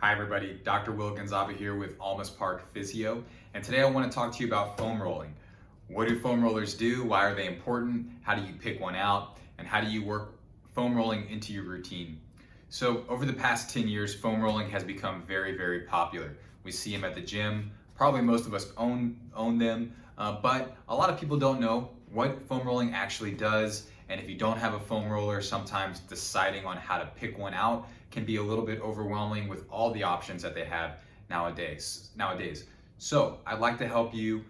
Hi everybody, Dr. Gonzaba here with Olmos Park Physio, and today I want to talk to you about foam rolling. What do foam rollers do? Why are they important? How do you pick one out? And how do you work foam rolling into your routine? So over the past 10 years, foam rolling has become very popular. We see them at the gym. Probably most of us own them, but a lot of people don't know what foam rolling actually does. And if you don't have a foam roller, sometimes deciding on how to pick one out can be a little bit overwhelming with all the options that they have nowadays. So I'd like to help you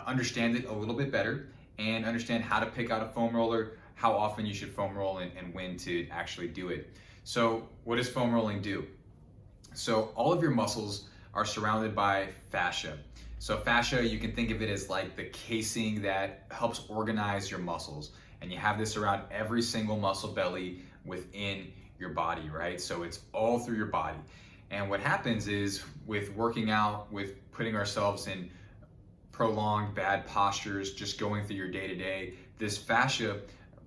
understand it a little bit better and understand how to pick out a foam roller, how often you should foam roll, and when to actually do it. So what does foam rolling do? So all of your muscles are surrounded by fascia. So fascia, you can think of it as like the casing that helps organize your muscles. And you have this around every single muscle belly within your body, right? So it's all through your body. And what happens is with working out, with putting ourselves in prolonged bad postures, just going through your day-to-day, this fascia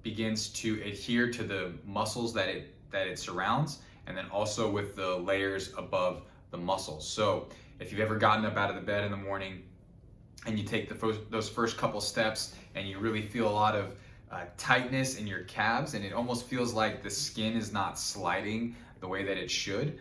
begins to adhere to the muscles that it surrounds, and then also with the layers above the muscles. So if you've ever gotten up out of the bed in the morning and you take those first couple steps and you really feel a lot of tightness in your calves, and it almost feels like the skin is not sliding the way that it should,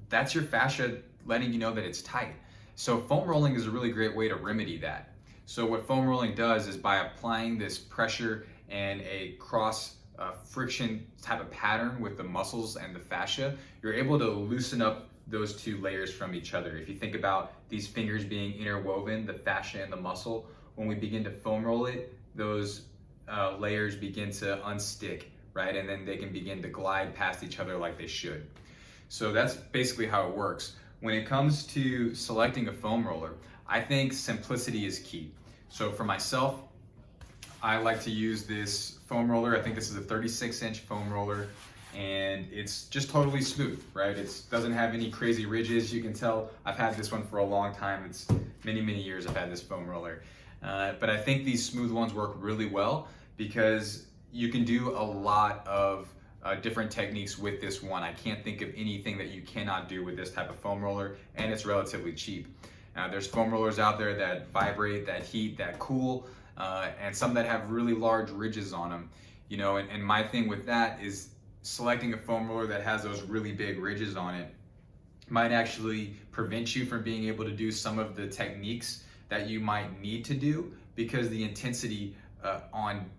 that's your fascia letting you know that it's tight. So foam rolling is a really great way to remedy that. So what foam rolling does is by applying this pressure and a cross friction type of pattern with the muscles and the fascia, you're able to loosen up those two layers from each other. If you think about these fingers being interwoven, the fascia and the muscle, when we begin to foam roll it, those layers begin to unstick, right? And then they can begin to glide past each other like they should. So that's basically how it works. When it comes to selecting a foam roller, I think simplicity is key. So for myself, I like to use this foam roller. I think this is a 36-inch foam roller, and it's just totally smooth, right? It doesn't have any crazy ridges. You can tell I've had this one for a long time. It's many years I've had this foam roller. But I think these smooth ones work really well because you can do a lot of different techniques with this one. I can't think of anything that you cannot do with this type of foam roller, and it's relatively cheap. There's foam rollers out there that vibrate, that heat, that cool, and some that have really large ridges on them. You know, and my thing with that is selecting a foam roller that has those really big ridges on it might actually prevent you from being able to do some of the techniques that you might need to do, because the intensity on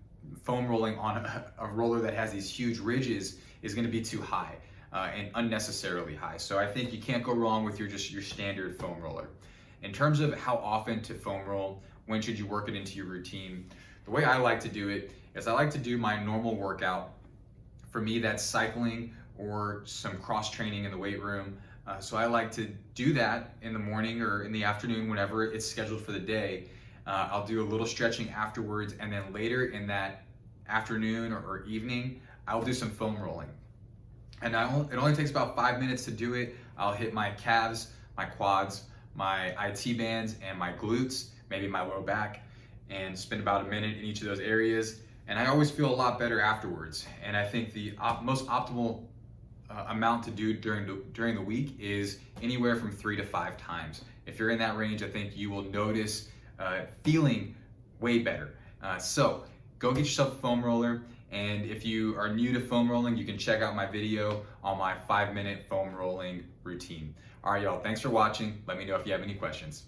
foam rolling on a roller that has these huge ridges is going to be too high and unnecessarily high. So I think you can't go wrong with your standard foam roller. In terms of how often to foam roll, when should you work it into your routine, the way I like to do it is I like to do my normal workout. For me, that's cycling or some cross training in the weight room. So I like to do that in the morning or in the afternoon, whenever it's scheduled for the day. I'll do a little stretching afterwards, and then later in that afternoon or evening, I'll do some foam rolling. And it only takes about 5 minutes to do it. I'll hit my calves, my quads, my IT bands, and my glutes, maybe my low back, and spend about a minute in each of those areas. And I always feel a lot better afterwards. And I think the most optimal amount to do during the week is anywhere from 3 to 5 times. If you're in that range, I think you will notice feeling way better. So go get yourself a foam roller, and if you are new to foam rolling, you can check out my video on my 5-minute foam rolling routine. All right, y'all, thanks for watching. Let me know if you have any questions.